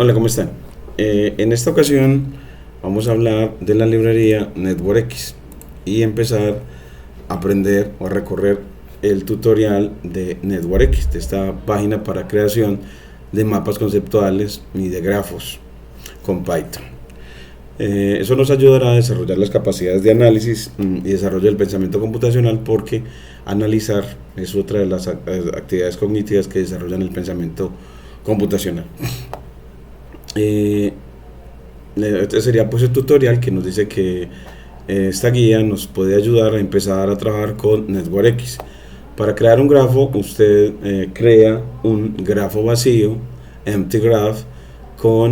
Hola, ¿cómo están? En esta ocasión vamos a hablar de la librería NetworkX y empezar a aprender o a recorrer el tutorial de NetworkX, de esta página para creación de mapas conceptuales y de grafos con Python. Eso nos ayudará a desarrollar las capacidades de análisis y desarrollo del pensamiento computacional, porque analizar es otra de las actividades cognitivas que desarrollan el pensamiento computacional. Eh, este sería pues el tutorial que nos dice que esta guía nos puede ayudar a empezar a trabajar con NetworkX. Para crear un grafo, usted crea un grafo vacío, empty graph, o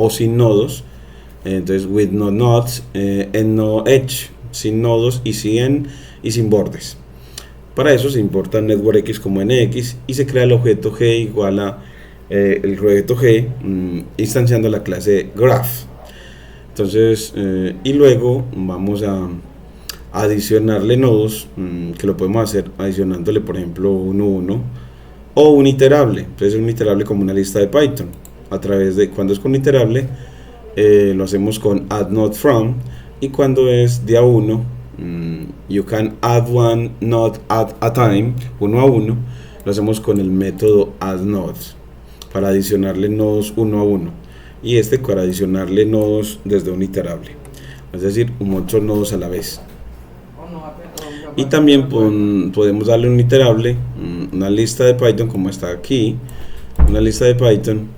sin nodos. Entonces, with no nodes, and no edge, sin nodos y sin bordes. Para eso se importa NetworkX como NX y se crea el objeto G igual a el objeto G instanciando la clase graph. Entonces, y luego vamos a adicionarle nodos, que lo podemos hacer adicionándole, por ejemplo, 1 o un iterable. Entonces, un iterable como una lista de Python. A través de, cuando es con iterable, lo hacemos con add node from, y cuando es de a 1, you can add one node at a time, uno a uno, lo hacemos con el método add nodes para adicionarle nodos uno a uno, y para adicionarle nodos desde un iterable, es decir, un montón de nodos a la vez. Y también podemos darle un iterable, una lista de Python como está aquí, una lista de Python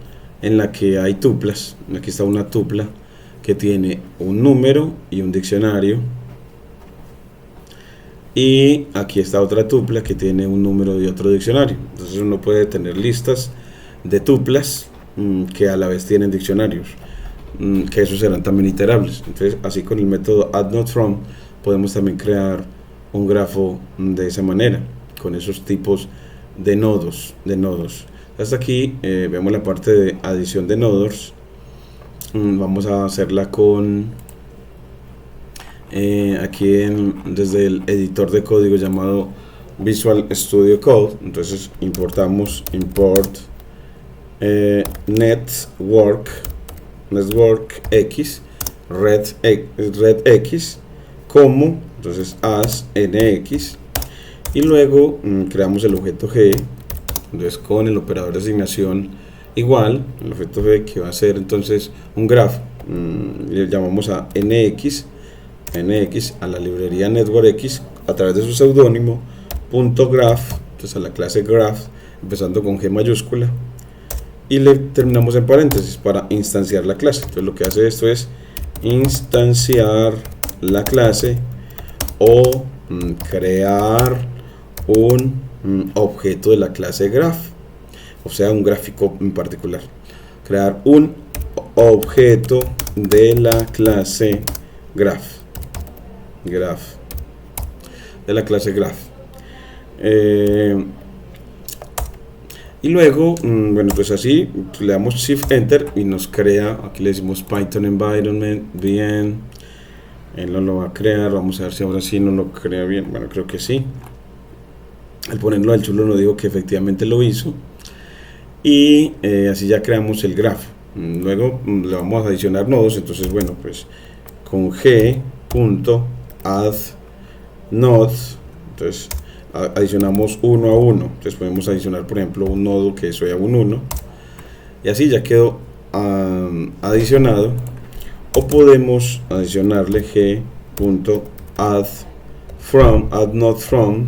en la que hay tuplas. Aquí está una tupla que tiene un número y un diccionario, y aquí está otra tupla que tiene un número y otro diccionario. Entonces uno puede tener listas de tuplas que a la vez tienen diccionarios, que esos serán también iterables. Entonces, así con el método addNodeFrom podemos también crear un grafo de esa manera, con esos tipos de nodos. Hasta aquí vemos la parte de adición de nodos. Vamos a hacerla con desde el editor de código llamado Visual Studio Code. Entonces importamos import NetworkX redx como, entonces as nx, y luego creamos el objeto G. Entonces con el operador de asignación igual, el objeto G, que va a ser entonces un grafo, le llamamos a nx a la librería NetworkX a través de su seudónimo .graph, entonces a la clase graph empezando con G mayúscula, y le terminamos en paréntesis para instanciar la clase. Entonces lo que hace esto es instanciar la clase o crear un objeto de la clase graph, o sea, un gráfico en particular. Crear un objeto de la clase graph de la clase graph. Y luego, bueno, pues así le damos Shift Enter y nos crea, aquí le decimos Python Environment, bien, él no lo va a crear. Vamos a ver si ahora sí no lo crea bien. Bueno, creo que sí. Al ponerlo al chulo nos dijo que efectivamente lo hizo, y así ya creamos el grafo. Luego le vamos a adicionar nodos. Entonces, bueno, pues con g.addNodes, entonces adicionamos uno a uno. Entonces podemos adicionar, por ejemplo, un nodo que sea un 1, y así ya quedó adicionado. O podemos adicionarle addNodeFrom,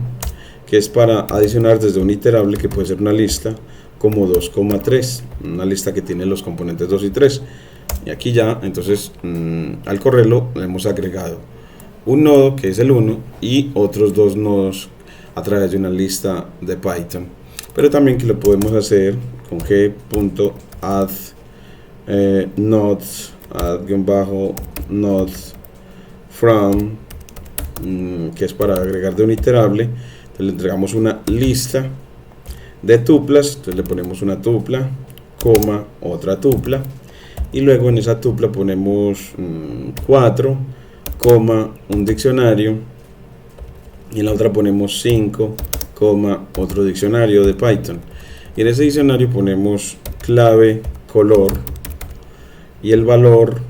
que es para adicionar desde un iterable, que puede ser una lista como 2,3, una lista que tiene los componentes 2 y 3. Y aquí ya, entonces, al correrlo, le hemos agregado un nodo que es el 1 y otros dos nodos a través de una lista de Python. Pero también que lo podemos hacer con g.addNodes add-nodes.from, que es para agregar de un iterable. Entonces le entregamos una lista de tuplas. Entonces le ponemos una tupla, coma, otra tupla, y luego en esa tupla ponemos 4, coma, un diccionario, y en la otra ponemos 5, coma, otro diccionario de Python. y en ese diccionario ponemos clave color y el valor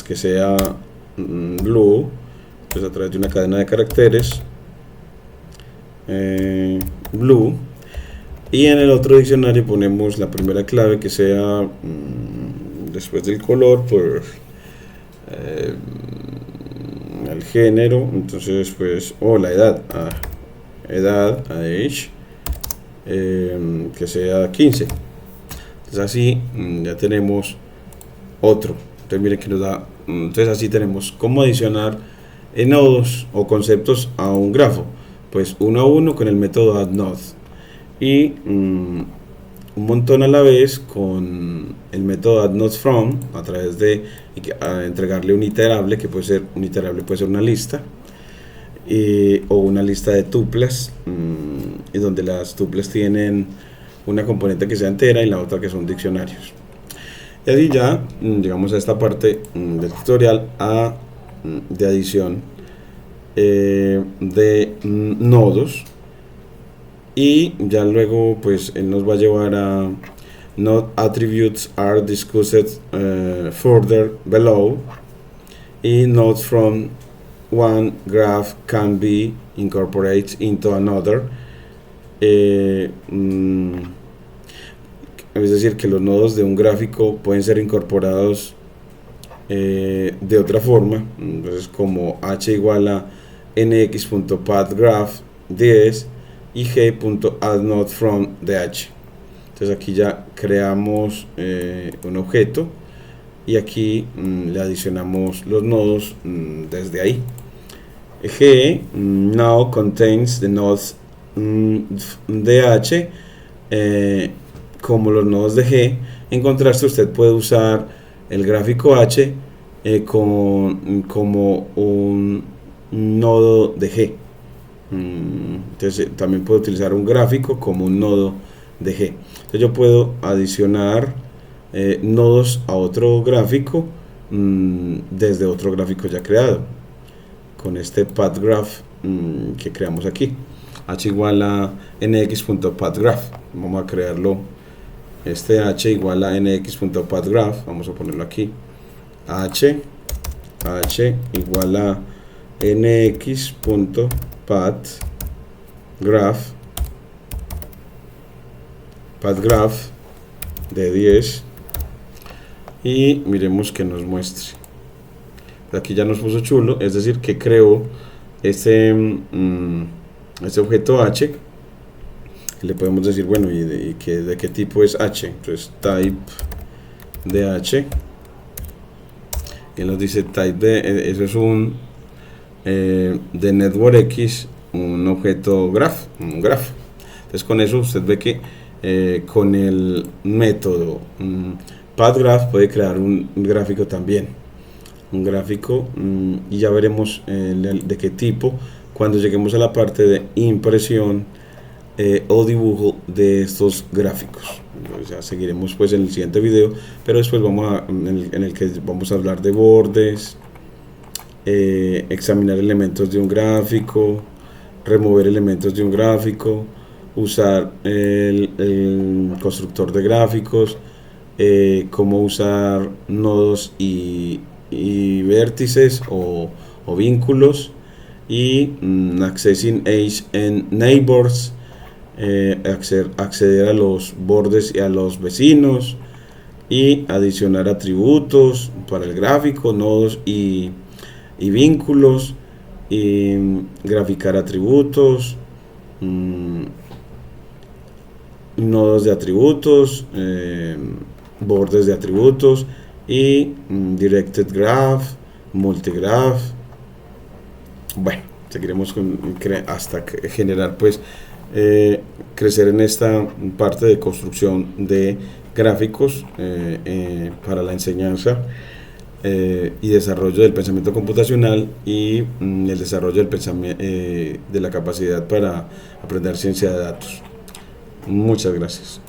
que sea blue, pues a través de una cadena de caracteres blue, y en el otro diccionario ponemos la primera clave que sea después del color, pues el género, entonces pues, o la edad, edad, age, que sea 15. Entonces así ya tenemos otro. Entonces miren que nos da, entonces así tenemos cómo adicionar nodos o conceptos a un grafo, pues uno a uno con el método addNode, y un montón a la vez con el método addNodeFrom, a través de entregarle un iterable, que puede ser un iterable, puede ser una lista, o una lista de tuplas, y donde las tuplas tienen una componente que sea entera y la otra que son diccionarios. Y así ya llegamos a esta parte del tutorial de adición de nodos, y ya luego pues él nos va a llevar a node attributes are discussed further below, y nodes from one graph can be incorporated into another, es decir, que los nodos de un gráfico pueden ser incorporados de otra forma, entonces como h igual a nx.pathgraph 10 y g.addNodeFrom de h. Entonces aquí ya creamos un objeto y aquí le adicionamos los nodos desde ahí. G now contains the nodes de h, como los nodos de G. En contraste, usted puede usar el gráfico H como un nodo de G. Entonces también puedo utilizar un gráfico como un nodo de G. Entonces yo puedo adicionar nodos a otro gráfico desde otro gráfico ya creado, con este pathgraph que creamos aquí, h igual a nx.pathgraph. Vamos a crearlo, este h igual a nx.pathgraph, vamos a ponerlo aquí, h igual a nx.pathgraph de 10, y miremos que nos muestre. Aquí ya nos puso chulo, es decir, que creó este objeto h. Le podemos decir, bueno, de qué tipo es h. Entonces type de h, y nos dice type de, eso es un de NetworkX, un objeto graph, un grafo. Entonces con eso usted ve que con el método pathgraph puede crear un gráfico también, un gráfico, y ya veremos de qué tipo cuando lleguemos a la parte de impresión o dibujo de estos gráficos. Ya seguiremos pues en el siguiente video, pero después vamos en el que vamos a hablar de bordes, examinar elementos de un gráfico, remover elementos de un gráfico, usar el constructor de gráficos, cómo usar nodos y vértices o vínculos, y accessing edge and neighbors, acceder a los bordes y a los vecinos, y adicionar atributos para el gráfico, nodos y vínculos, y graficar atributos, nodos de atributos, bordes de atributos, y directed graph, multigraph. Bueno, seguiremos hasta generar pues crecer en esta parte de construcción de gráficos para la enseñanza y desarrollo del pensamiento computacional, y el desarrollo del de la capacidad para aprender ciencia de datos. Muchas gracias.